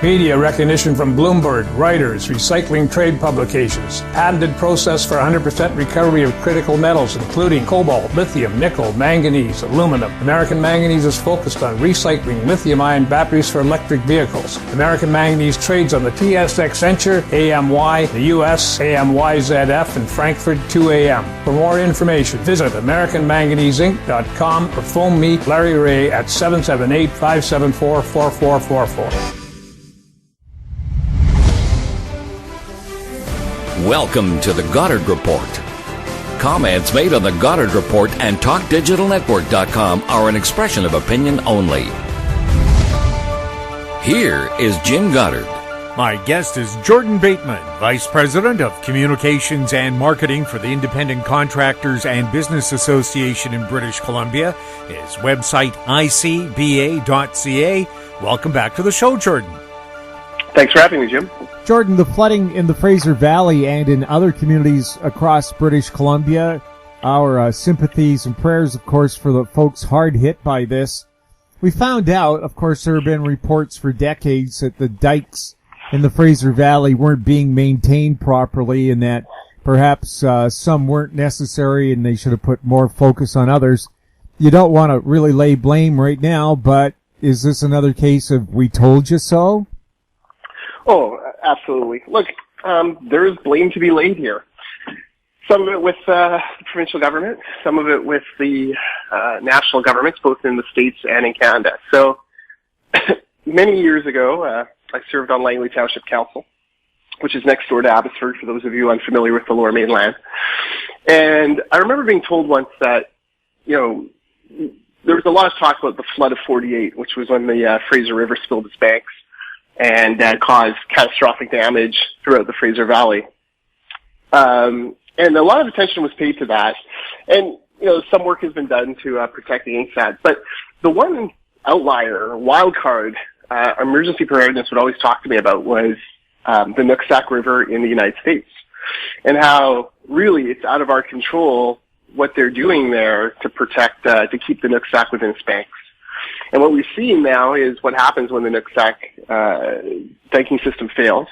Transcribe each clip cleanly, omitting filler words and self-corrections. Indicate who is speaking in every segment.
Speaker 1: Media recognition from Bloomberg, Reuters, recycling trade publications. Patented process for 100% recovery of critical metals, including cobalt, lithium, nickel, manganese, aluminum. American Manganese is focused on recycling lithium-ion batteries for electric vehicles. American Manganese trades on the TSX Venture, AMY, the US, AMYZF, and Frankfurt 2AM. For more information, visit AmericanManganeseInc.com or phone me, Larry Ray, at 778-574-4444.
Speaker 2: Welcome to the Goddard Report. Comments made on the Goddard Report and TalkDigitalNetwork.com are an expression of opinion only. Here is Jim Goddard.
Speaker 3: My guest is Jordan Bateman, Vice President of Communications and Marketing for the Independent Contractors and Business Association in British Columbia. His website, icba.ca. Welcome back to the show, Jordan.
Speaker 4: Thanks for having me, Jim.
Speaker 5: Jordan, the flooding in the Fraser Valley and in other communities across British Columbia, our sympathies and prayers, of course, for the folks hard hit by this. We found out, of course, there have been reports for decades that the dikes in the Fraser Valley weren't being maintained properly and that perhaps some weren't necessary and they should have put more focus on others. You don't want to really lay blame right now, but is this another case of we told you so?
Speaker 4: Oh, absolutely. Look, there is blame to be laid here. Some of it with the provincial government, some of it with the national governments, both in the States and in Canada. So many years ago, I served on Langley Township Council, which is next door to Abbotsford, for those of you unfamiliar with the Lower Mainland. And I remember being told once that, there was a lot of talk about the flood of 48, which was when the Fraser River spilled its banks and caused catastrophic damage throughout the Fraser Valley. And a lot of attention was paid to that. And, some work has been done to protect against that. But the one outlier, wild card, emergency preparedness would always talk to me about was the Nooksack River in the United States, and how really it's out of our control what they're doing there to protect, to keep the Nooksack within its banks. And what we've seen now is what happens when the Nooksack diking system fails.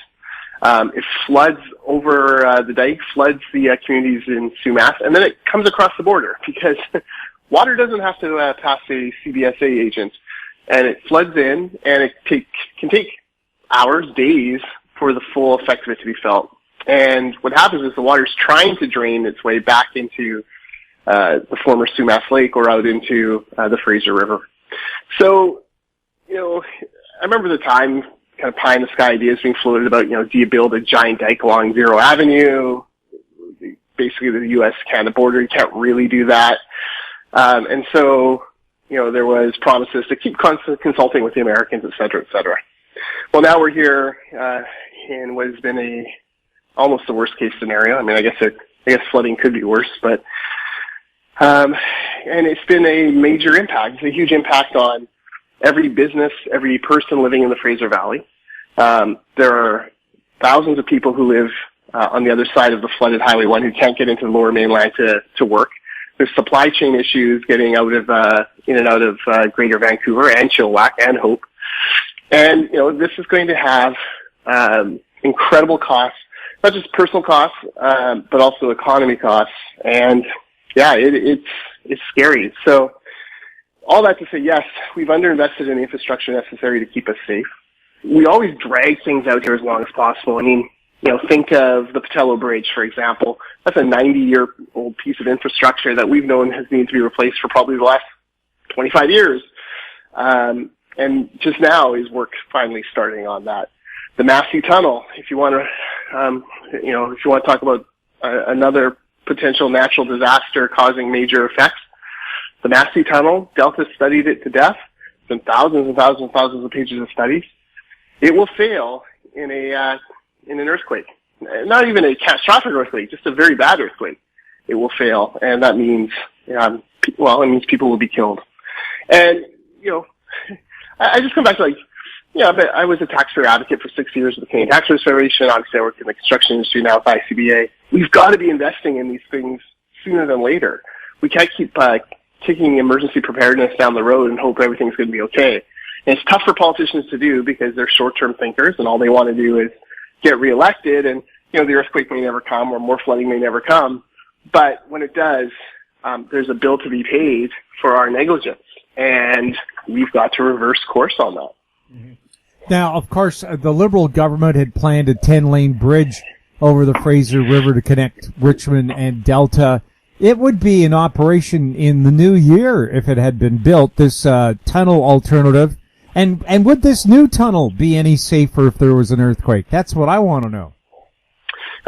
Speaker 4: It floods over the dike, floods the communities in Sumas, and then it comes across the border because water doesn't have to pass a CBSA agent. And it floods in, and it can take hours, days, for the full effect of it to be felt. And what happens is the water's trying to drain its way back into the former Sumas Lake or out into the Fraser River. So, I remember the time kind of pie-in-the-sky ideas being floated about, do you build a giant dike along Zero Avenue? Basically, the U.S.-Canada border, you can't really do that. And so, there was promises to keep consulting with the Americans, et cetera, et cetera. Well, now we're here in what has been almost the worst-case scenario. I mean, I guess flooding could be worse, but and it's been a major impact. It's a huge impact on every business, every person living in the Fraser Valley. There are thousands of people who live on the other side of the flooded Highway 1 who can't get into the Lower Mainland to work. There's supply chain issues getting out of in and out of Greater Vancouver and Chilliwack and Hope. And, this is going to have incredible costs, not just personal costs, but also economy costs. And yeah, it's scary. So all that to say, yes, we've underinvested in the infrastructure necessary to keep us safe. We always drag things out here as long as possible. I mean, think of the Patello Bridge, for example. That's a 90-year-old piece of infrastructure that we've known has needed to be replaced for probably the last 25 years. And just now is work finally starting on that. The Massey Tunnel, if you want to, if you want to talk about another potential natural disaster causing major effects, the Massey Tunnel, Delta studied it to death. There's been thousands and thousands and thousands of pages of studies. It will fail in an earthquake. Not even a catastrophic earthquake, just a very bad earthquake. It will fail, and that means, it means people will be killed. And, I just come back to but I was a taxpayer advocate for 6 years with the Canadian Taxpayers Federation. Obviously, I work in the construction industry now with ICBA. We've got to be investing in these things sooner than later. We can't keep kicking emergency preparedness down the road and hope everything's going to be okay. And it's tough for politicians to do because they're short-term thinkers and all they want to do is get reelected. And, the earthquake may never come or more flooding may never come. But when it does, there's a bill to be paid for our negligence. And we've got to reverse course on that.
Speaker 5: Mm-hmm. Now, of course, the Liberal government had planned a 10-lane bridge over the Fraser River to connect Richmond and Delta. It would be in operation in the new year if it had been built, this tunnel alternative. And would this new tunnel be any safer if there was an earthquake? That's what I want to know.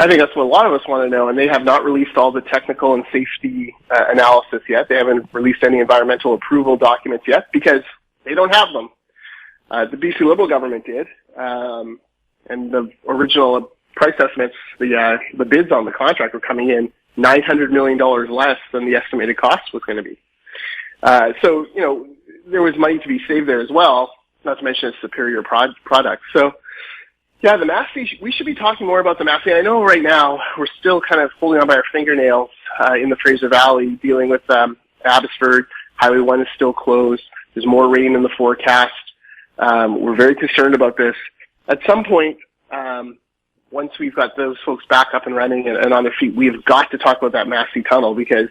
Speaker 4: I think that's what a lot of us want to know, and they have not released all the technical and safety analysis yet. They haven't released any environmental approval documents yet because they don't have them. The BC Liberal government did, and the original price estimates, the bids on the contract were coming in $900 million less than the estimated cost was going to be. So, there was money to be saved there as well, not to mention a superior product. So, yeah, the Massey, we should be talking more about the Massey. I know right now we're still kind of holding on by our fingernails in the Fraser Valley, dealing with Abbotsford. Highway 1 is still closed. There's more rain in the forecast. We're very concerned about this. At some point, once we've got those folks back up and running and on their feet, we've got to talk about that Massey Tunnel because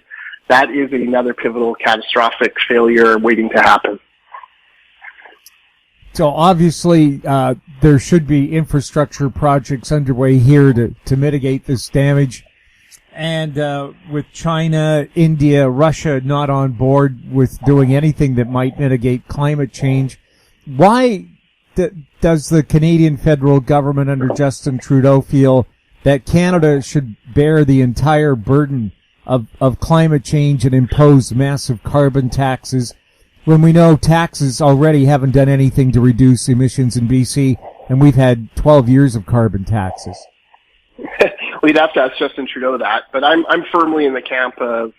Speaker 4: that is another pivotal catastrophic failure waiting to happen.
Speaker 5: So obviously, there should be infrastructure projects underway here to mitigate this damage. And with China, India, Russia not on board with doing anything that might mitigate climate change, why does the Canadian federal government under Justin Trudeau feel that Canada should bear the entire burden of climate change and impose massive carbon taxes when we know taxes already haven't done anything to reduce emissions in BC, and we've had 12 years of carbon taxes?
Speaker 4: We'd have to ask Justin Trudeau that, but I'm firmly in the camp of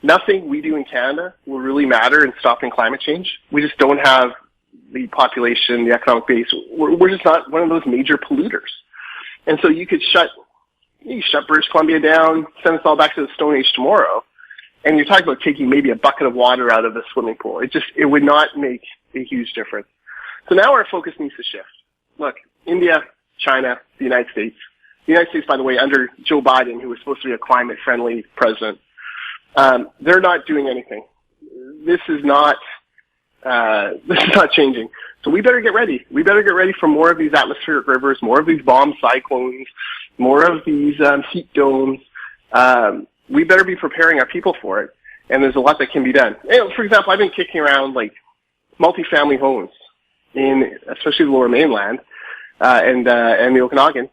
Speaker 4: nothing we do in Canada will really matter in stopping climate change. We just don't have the population, the economic base. We're just not one of those major polluters. And so you could shut British Columbia down, send us all back to the Stone Age tomorrow, and you're talking about taking maybe a bucket of water out of the swimming pool. It would not make a huge difference. So now our focus needs to shift. Look, India, China, the United States. The United States, by the way, under Joe Biden, who was supposed to be a climate-friendly president, they're not doing anything. This is not changing. So we better get ready. We better get ready for more of these atmospheric rivers, more of these bomb cyclones, more of these heat domes. We better be preparing our people for it. And there's a lot that can be done. For example, I've been kicking around like multifamily homes in especially the Lower Mainland and the Okanagan.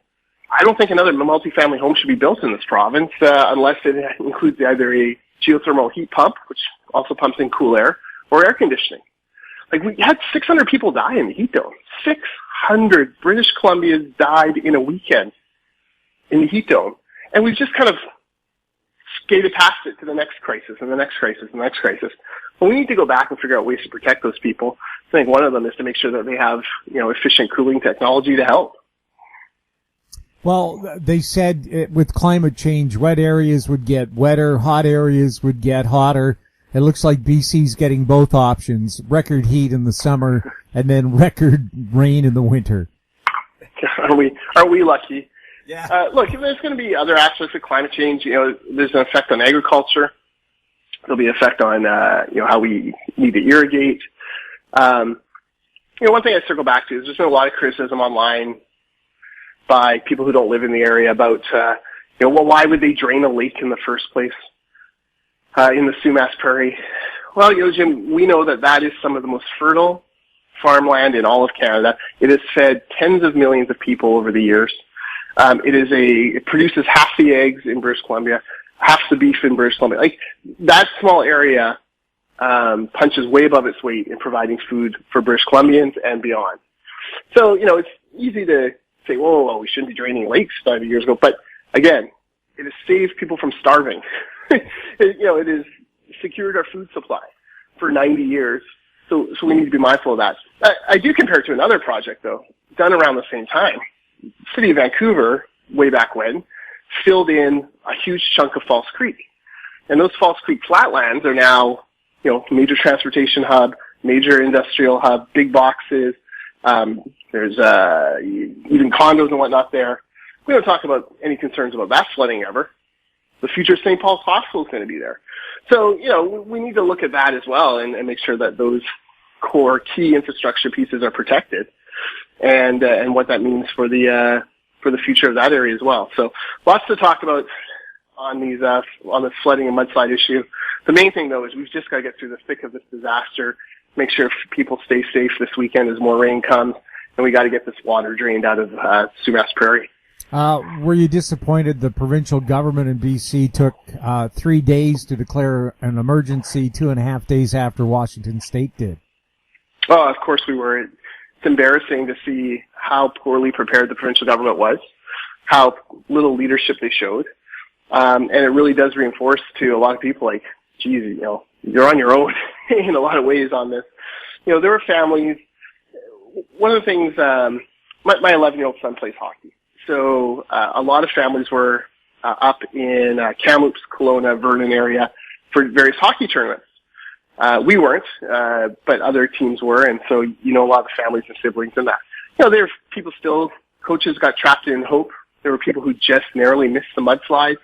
Speaker 4: I don't think another multifamily home should be built in this province unless it includes either a geothermal heat pump, which also pumps in cool air, or air conditioning. Like, we had 600 people die in the heat dome. 600 British Columbians died in a weekend in the heat dome. And we've just kind of skated past it to the next crisis and the next crisis and the next crisis. But we need to go back and figure out ways to protect those people. I think one of them is to make sure that they have, efficient cooling technology to help.
Speaker 5: Well, they said with climate change, wet areas would get wetter, hot areas would get hotter. It looks like BC's getting both options, record heat in the summer and then record rain in the winter.
Speaker 4: Are we lucky?
Speaker 5: Yeah.
Speaker 4: Look, there's going to be other aspects of climate change. There's an effect on agriculture. There'll be an effect on, how we need to irrigate. One thing I circle back to is there's been a lot of criticism online by people who don't live in the area about, why would they drain a lake in the first place? In the Sumas Prairie. Well, Jim, we know that is some of the most fertile farmland in all of Canada. It has fed tens of millions of people over the years. It produces half the eggs in British Columbia, half the beef in British Columbia. Like, that small area punches way above its weight in providing food for British Columbians and beyond. So, it's easy to say, well, we shouldn't be draining lakes 5 years ago. But again, it has saved people from starving. It has secured our food supply for 90 years. So we need to be mindful of that. I do compare it to another project, though, done around the same time. The city of Vancouver, way back when, filled in a huge chunk of False Creek. And those False Creek flatlands are now, major transportation hub, major industrial hub, big boxes. There's even condos and whatnot there. We don't talk about any concerns about that flooding ever. The future St. Paul's Hospital is going to be there. So, we need to look at that as well and make sure that those core key infrastructure pieces are protected and what that means for the future of that area as well. So lots to talk about on this flooding and mudslide issue. The main thing, though, is we've just got to get through the thick of this disaster, make sure people stay safe this weekend as more rain comes, and we got to get this water drained out of Sumas Prairie.
Speaker 5: Were you disappointed the provincial government in BC took 3 days to declare an emergency, 2.5 days after Washington State did?
Speaker 4: Oh, of course we were. It's embarrassing to see how poorly prepared the provincial government was, how little leadership they showed. And it really does reinforce to a lot of people like, geez, you're on your own in a lot of ways on this. There were families. One of the things, my 11-year-old son plays hockey. So a lot of families were up in Kamloops, Kelowna, Vernon area for various hockey tournaments. We weren't, but other teams were, and so a lot of the families and siblings in that. There were people still, coaches got trapped in Hope. There were people who just narrowly missed the mudslides.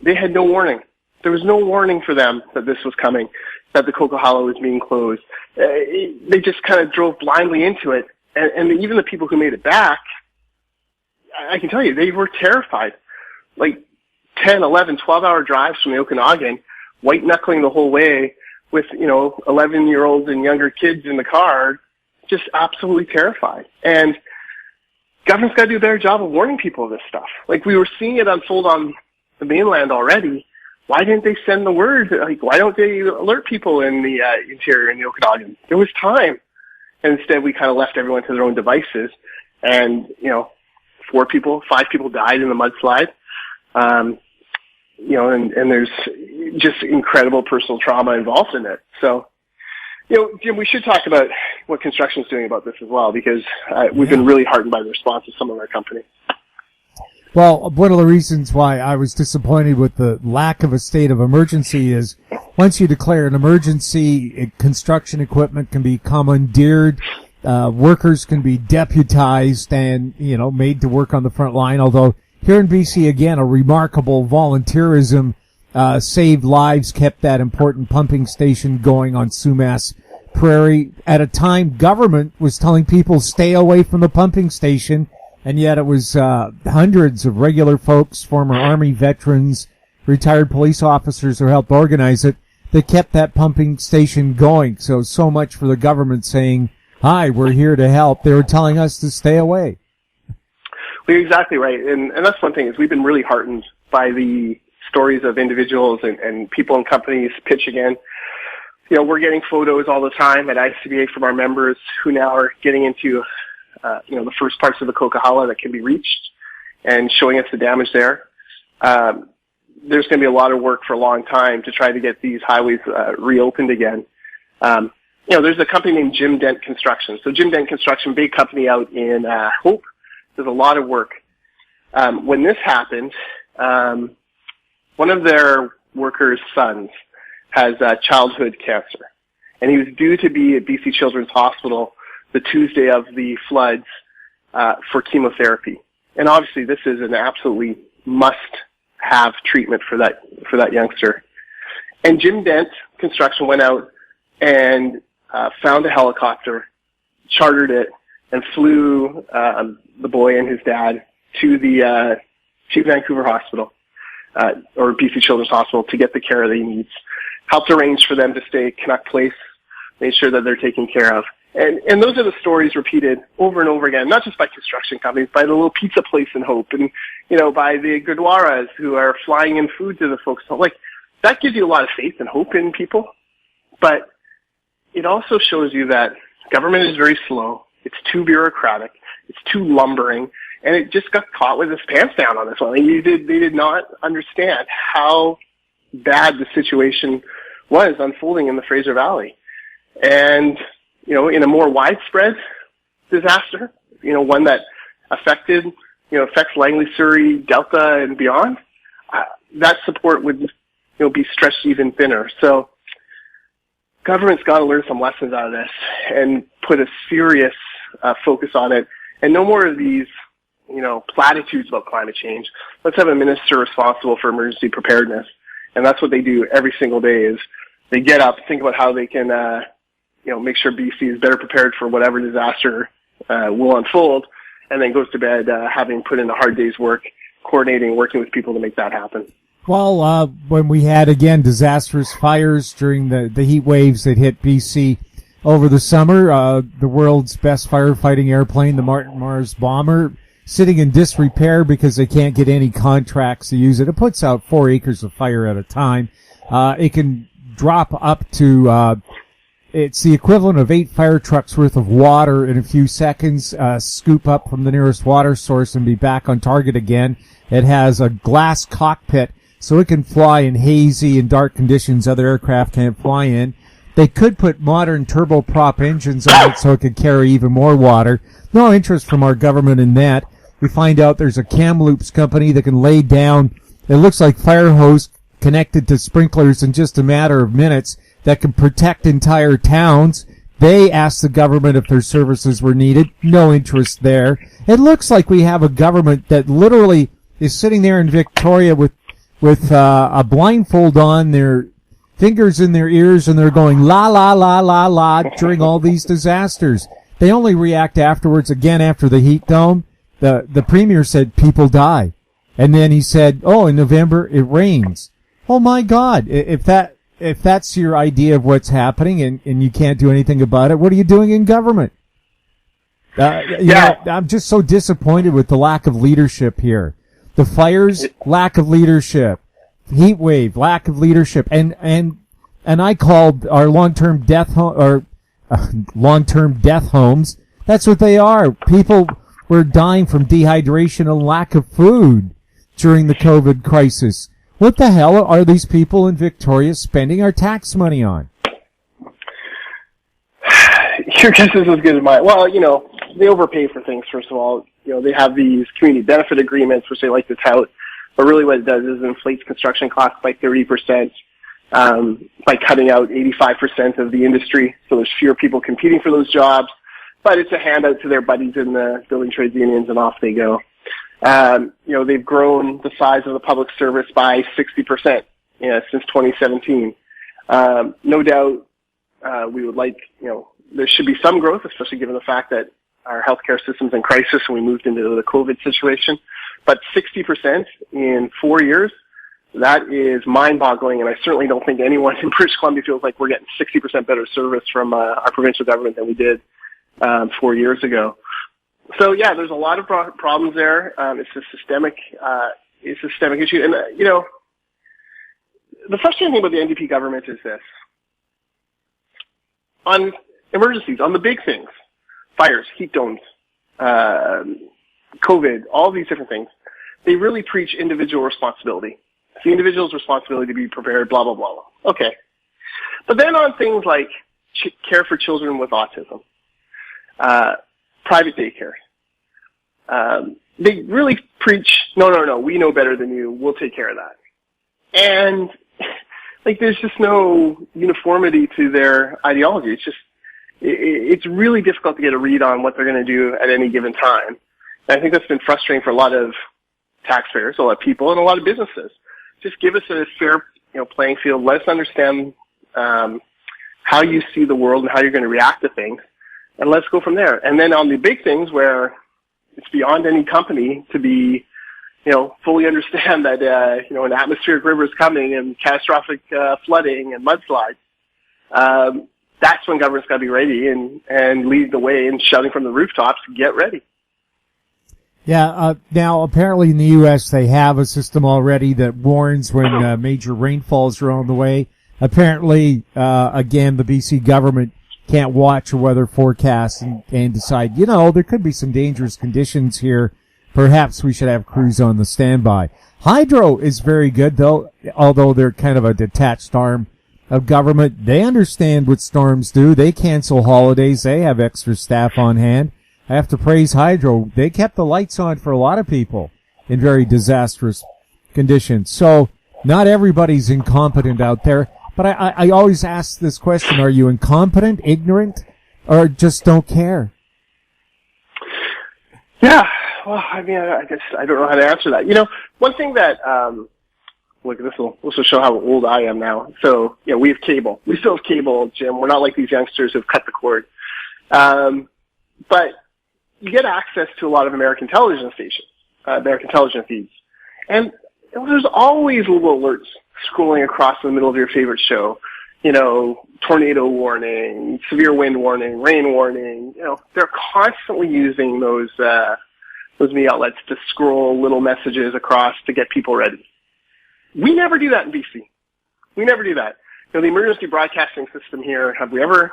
Speaker 4: They had no warning. There was no warning for them that this was coming, that the Coquihalla Hollow was being closed. They just kind of drove blindly into it, and even the people who made it back, I can tell you, they were terrified. Like 10, 11, 12-hour drives from the Okanagan, white-knuckling the whole way with, 11-year-olds and younger kids in the car, just absolutely terrified. And government's got to do a better job of warning people of this stuff. Like, we were seeing it unfold on the mainland already. Why didn't they send the word? Like, why don't they alert people in the interior in the Okanagan? There was time. And instead, we kind of left everyone to their own devices. And, 5 people died in the mudslide. And there's just incredible personal trauma involved in it. So, Jim, we should talk about what construction is doing about this as well, because we've been really heartened by the response of some of our companies.
Speaker 5: Well, one of the reasons why I was disappointed with the lack of a state of emergency is once you declare an emergency, construction equipment can be commandeered. Workers can be deputized and, made to work on the front line. Although here in BC, again, a remarkable volunteerism saved lives, kept that important pumping station going on Sumas Prairie. At a time, government was telling people stay away from the pumping station, and yet it was hundreds of regular folks, former Army veterans, retired police officers who helped organize it, that kept that pumping station going. So much for the government saying, hi, we're here to help. They were telling us to stay away.
Speaker 4: Well, you're exactly right. And that's one thing, is we've been really heartened by the stories of individuals and people and companies pitching in. We're getting photos all the time at ICBA from our members who now are getting into, the first parts of the Coquihalla that can be reached and showing us the damage there. There's going to be a lot of work for a long time to try to get these highways reopened again. There's a company named Jim Dent Construction. So Jim Dent Construction, big company out in Hope, does a lot of work. When this happened, one of their workers' sons has childhood cancer, and he was due to be at BC Children's Hospital the Tuesday of the floods for chemotherapy. And obviously, this is an absolutely must-have treatment for that youngster. And Jim Dent Construction went out and found a helicopter, chartered it, and flew the boy and his dad to Vancouver Hospital, or BC Children's Hospital, to get the care that he needs. Helped arrange for them to stay at Canuck Place, made sure that they're taken care of. And those are the stories repeated over and over again, not just by construction companies, by the little pizza place in Hope, and, by the Gurdwaras who are flying in food to the folks. Like, that gives you a lot of faith and hope in people, but it also shows you that government is very slow, it's too bureaucratic, it's too lumbering, and it just got caught with its pants down on this one. They did not understand how bad the situation was unfolding in the Fraser Valley. And, in a more widespread disaster, one that affects Langley, Surrey, Delta, and beyond, that support would, be stretched even thinner. So government's got to learn some lessons out of this and put a serious focus on it, and no more of these, platitudes about climate change. Let's have a minister responsible for emergency preparedness, and that's what they do every single day. Is they get up, think about how they can, make sure BC is better prepared for whatever disaster will unfold, and then goes to bed having put in a hard day's work, coordinating, working with people to make that happen.
Speaker 5: Well, when we had, again, disastrous fires during the heat waves that hit BC over the summer, the world's best firefighting airplane, the Martin Mars bomber, sitting in disrepair because they can't get any contracts to use it. It puts out 4 acres of fire at a time. It can drop up to, it's the equivalent of 8 fire trucks worth of water in a few seconds, scoop up from the nearest water source and be back on target again. It has a glass cockpit, so it can fly in hazy and dark conditions other aircraft can't fly in. They could put modern turboprop engines on it so it could carry even more water. No interest from our government in that. We find out there's a Kamloops company that can lay down, it looks like fire hose connected to sprinklers in just a matter of minutes that can protect entire towns. They asked the government if their services were needed. No interest there. It looks like we have a government that literally is sitting there in Victoria with a blindfold on, their fingers in their ears, and they're going la la la la la during all these disasters. They only react afterwards. Again, after the heat dome, the premier said people die, and then he said, "Oh, in November it rains." Oh my God! If that's your idea of what's happening, and you can't do anything about it, what are you doing in government? I'm just so disappointed with the lack of leadership here. The fires, lack of leadership. Heat wave, lack of leadership. And I called our long-term death homes. That's what they are. People were dying from dehydration and lack of food during the COVID crisis. What the hell are these people in Victoria spending our tax money on?
Speaker 4: Your guess is as good as mine. Well, they overpay for things, first of all. They have these community benefit agreements, which they like to tout, but really what it does is it inflates construction costs by 30%, by cutting out 85% of the industry. So there's fewer people competing for those jobs, but it's a handout to their buddies in the building trades unions, and off they go. They've grown the size of the public service by 60%, since 2017. No doubt, we would like, there should be some growth, especially given the fact that our healthcare system's in crisis and we moved into the COVID situation. But 60% in 4 years, that is mind-boggling, and I certainly don't think anyone in British Columbia feels like we're getting 60% better service from our provincial government than we did 4 years ago. So yeah, there's a lot of problems there. It's a systemic issue, and the frustrating thing about the NDP government is this: on emergencies, on the big things, fires, heat domes, COVID, all these different things, they really preach individual responsibility. It's the individual's responsibility to be prepared, blah, blah, blah, blah. Okay. But then on things like care for children with autism, private daycare, they really preach, no, we know better than you, we'll take care of that. And, there's just no uniformity to their ideology. It's really difficult to get a read on what they're going to do at any given time. And I think that's been frustrating for a lot of taxpayers, a lot of people, and a lot of businesses. Just give us a fair, playing field. Let us understand how you see the world and how you're going to react to things, and let's go from there. And then on the big things where it's beyond any company to be, fully understand that, an atmospheric river is coming and catastrophic flooding and mudslides. That's when government's got to be ready and lead the way and shouting from the rooftops, get ready.
Speaker 5: Yeah, now apparently in the U.S. they have a system already that warns when major rainfalls are on the way. Apparently, again, the BC government can't watch a weather forecast and decide, there could be some dangerous conditions here. Perhaps we should have crews on the standby. Hydro is very good, though, although they're kind of a detached arm of government. They understand what storms do. They cancel holidays. They have extra staff on hand. I have to praise Hydro. They kept the lights on for a lot of people in very disastrous conditions. So not everybody's incompetent out there. But I always ask this question, are you incompetent, ignorant, or just don't care?
Speaker 4: Yeah, well, I mean, I guess I don't know how to answer that. You know, one thing that, look, this will show how old I am now. So, you know, we have cable. We still have cable, Jim. We're not like these youngsters who've cut the cord. But you get access to a lot of American television stations, American television feeds. And there's always little alerts scrolling across in the middle of your favorite show. You know, tornado warning, severe wind warning, rain warning. You know, they're constantly using those media outlets to scroll little messages across to get people ready. We never do that in BC. We never do that. You know, the emergency broadcasting system here, have we ever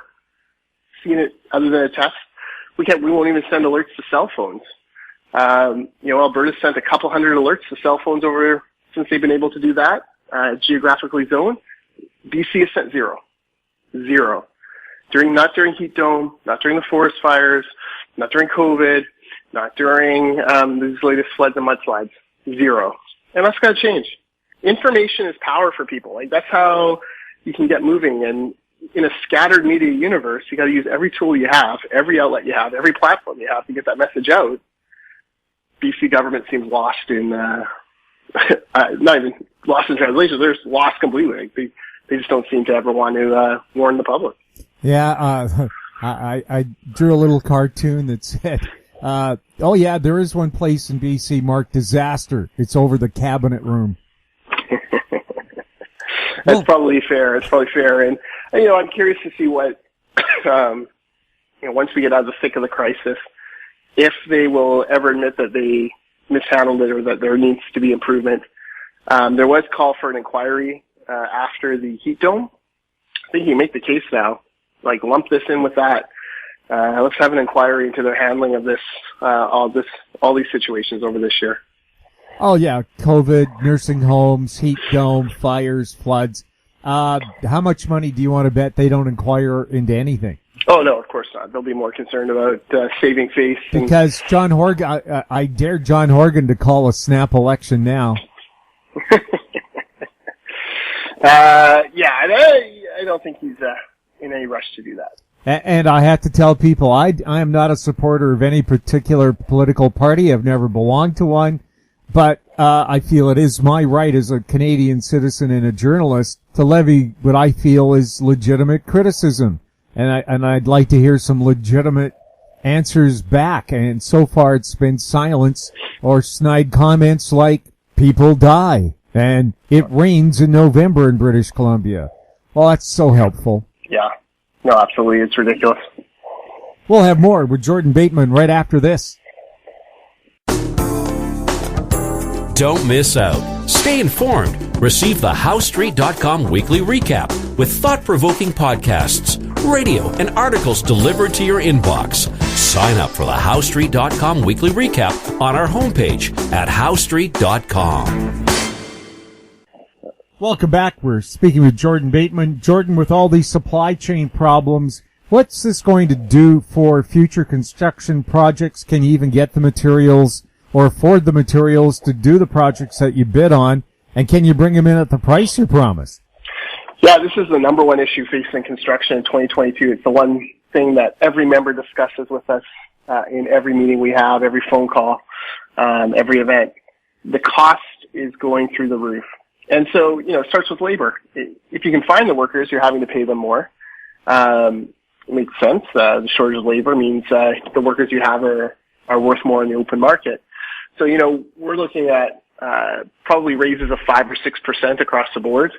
Speaker 4: seen it other than a test? We won't even send alerts to cell phones. You know, Alberta sent a couple hundred alerts to cell phones over since they've been able to do that, geographically zoned. BC has sent zero. Not during heat dome, not during the forest fires, not during COVID, not during these latest floods and mudslides. Zero. And that's got to change. Information is power for people. Like, that's how you can get moving. And in a scattered media universe, you got to use every tool you have, every outlet you have, every platform you have to get that message out. BC government seems lost in, not even lost in translation. They're just lost completely. Like, they just don't seem to ever want to warn the public.
Speaker 5: Yeah, I drew a little cartoon that said, oh yeah, there is one place in BC marked disaster. It's over the cabinet room.
Speaker 4: That's probably fair. It's probably fair. And, you know, I'm curious to see what, you know, once we get out of the thick of the crisis, if they will ever admit that they mishandled it or that there needs to be improvement. There was call for an inquiry after the heat dome. I think you can make the case now, like lump this in with that. Let's have an inquiry into their handling of this, all these situations over this year.
Speaker 5: Oh yeah, COVID, nursing homes, heat dome, fires, floods. How much money do you want to bet they don't inquire into anything?
Speaker 4: Oh no, of course not. They'll be more concerned about saving face.
Speaker 5: Because John Horgan, I dare John Horgan to call a snap election now.
Speaker 4: Yeah, I don't think he's in any rush to do that.
Speaker 5: And I have to tell people, I am not a supporter of any particular political party. I've never belonged to one. But I feel it is my right as a Canadian citizen and a journalist to levy what I feel is legitimate criticism. And I'd like to hear some legitimate answers back. And so far it's been silence or snide comments like, people die, and it rains in November in British Columbia. Well, that's so helpful.
Speaker 4: Yeah. No, absolutely. It's ridiculous.
Speaker 5: We'll have more with Jordan Bateman right after this.
Speaker 6: Don't miss out. Stay informed. Receive the HowStreet.com weekly recap with thought-provoking podcasts, radio, and articles delivered to your inbox. Sign up for the HowStreet.com weekly recap on our homepage at HowStreet.com.
Speaker 5: Welcome back. We're speaking with Jordan Bateman. Jordan, with all these supply chain problems, what's this going to do for future construction projects? Can you even get the materials or afford the materials to do the projects that you bid on? And can you bring them in at the price you promised?
Speaker 4: Yeah, this is the number one issue facing construction in 2022. It's the one thing that every member discusses with us in every meeting we have, every phone call, every event. The cost is going through the roof. And so, you know, it starts with labor. If you can find the workers, you're having to pay them more. It makes sense. The shortage of labor means the workers you have are worth more in the open market. So, you know, we're looking at probably raises of 5 or 6% across the board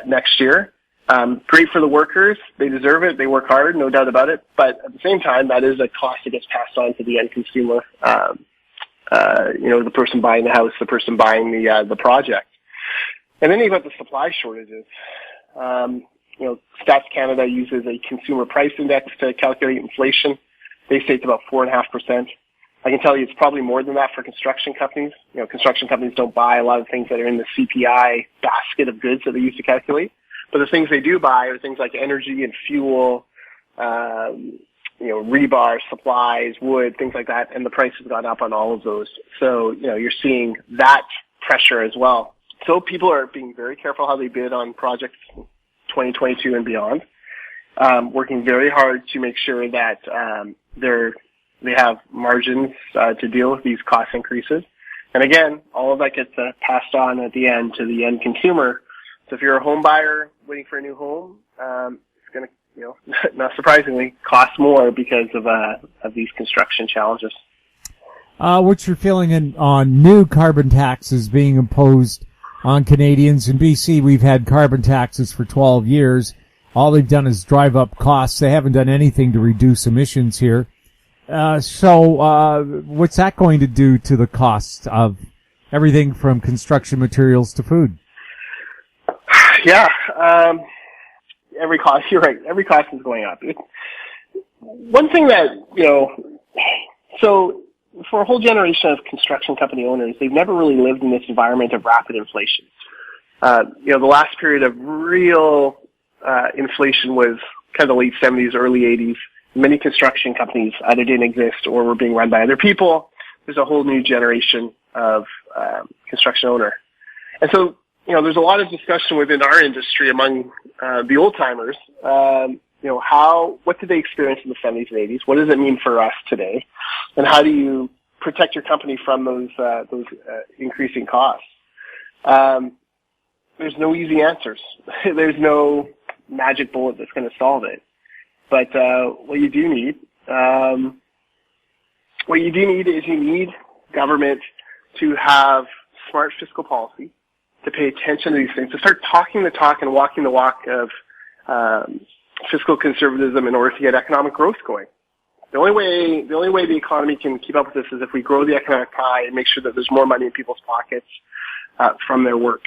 Speaker 4: next year. Great for the workers. They deserve it. They work hard, no doubt about it. But at the same time, that is a cost that gets passed on to the end consumer. You know, the person buying the house, the person buying the project. And then you've got the supply shortages. You know, Stats Canada uses a consumer price index to calculate inflation. They say it's about 4.5%. I can tell you it's probably more than that for construction companies. You know, construction companies don't buy a lot of things that are in the CPI basket of goods that they use to calculate. But the things they do buy are things like energy and fuel, you know, rebar, supplies, wood, things like that. And the price has gone up on all of those. So, you know, you're seeing that pressure as well. So people are being very careful how they bid on projects 2022 and beyond, working very hard to make sure that they have margins to deal with these cost increases. And again, all of that gets passed on at the end to the end consumer. So if you're a home buyer waiting for a new home, it's going to, not surprisingly, cost more because of these construction challenges.
Speaker 5: What's your feeling on new carbon taxes being imposed on Canadians? In BC, we've had carbon taxes for 12 years. All they've done is drive up costs. They haven't done anything to reduce emissions here. So what's that going to do to the cost of everything from construction materials to food?
Speaker 4: Yeah, every cost, you're right, every cost is going up. One thing that, so for a whole generation of construction company owners, they've never really lived in this environment of rapid inflation. The last period of real inflation was kind of the late 70s, early 80s. Many construction companies either didn't exist or were being run by other people. There's a whole new generation of construction owner. And so, there's a lot of discussion within our industry among the old timers. What did they experience in the 70s and 80s? What does it mean for us today? And how do you protect your company from those increasing costs? There's no easy answers. There's no magic bullet that's going to solve it. But what you do need is you need government to have smart fiscal policy, to pay attention to these things, to start talking the talk and walking the walk of fiscal conservatism in order to get economic growth going. The only way the economy can keep up with this is if we grow the economic pie and make sure that there's more money in people's pockets from their work.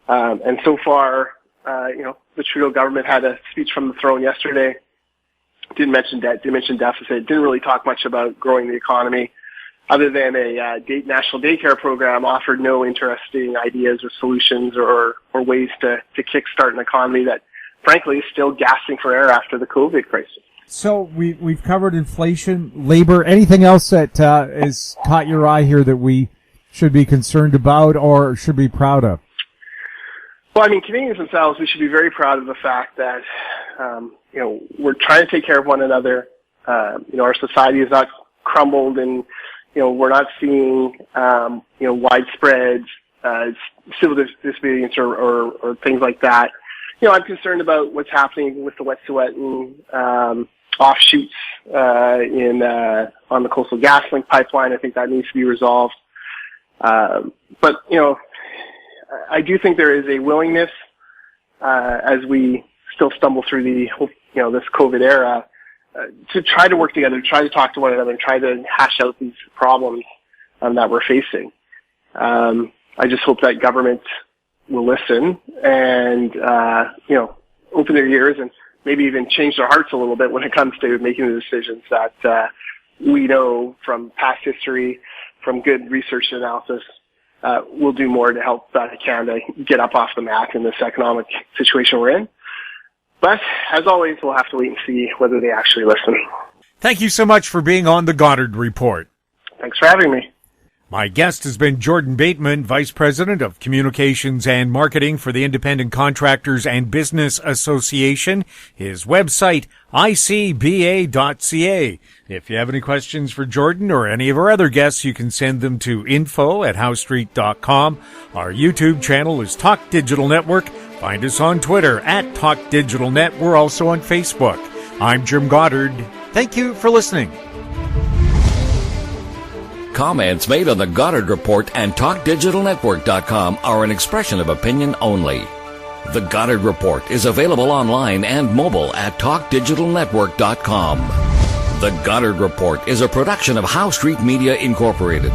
Speaker 4: And so far, the Trudeau government had a speech from the throne yesterday. Didn't mention debt, didn't mention deficit, didn't really talk much about growing the economy, other than a national daycare program, offered no interesting ideas or solutions or ways to kickstart an economy that, frankly, is still gasping for air after the COVID crisis.
Speaker 5: So we've covered inflation, labor, anything else that has caught your eye here that we should be concerned about or should be proud of?
Speaker 4: Well, Canadians themselves, we should be very proud of the fact that, we're trying to take care of one another. Our society is not crumbled and, we're not seeing, widespread, civil disobedience or things like that. I'm concerned about what's happening with the Wet'suwet'en, offshoots, on the Coastal GasLink pipeline. I think that needs to be resolved. But, I do think there is a willingness, as we still stumble through this COVID era, to try to work together, try to talk to one another, and try to hash out these problems that we're facing. I just hope that government will listen and, open their ears and maybe even change their hearts a little bit when it comes to making the decisions that we know from past history, from good research and analysis, will do more to help Canada get up off the mat in this economic situation we're in. But, as always, we'll have to wait and see whether they actually listen.
Speaker 3: Thank you so much for being on the Goddard Report.
Speaker 4: Thanks for having me.
Speaker 3: My guest has been Jordan Bateman, Vice President of Communications and Marketing for the Independent Contractors and Business Association. His website, icba.ca. If you have any questions for Jordan or any of our other guests, you can send them to info@howstreet.com. Our YouTube channel is Talk Digital Network. Find us on Twitter @TalkDigitalNet. We're also on Facebook. I'm Jim Goddard. Thank you for listening.
Speaker 2: Comments made on the Goddard Report and TalkDigitalNetwork.com are an expression of opinion only. The Goddard Report is available online and mobile at TalkDigitalNetwork.com. The Goddard Report is a production of How Street Media Incorporated.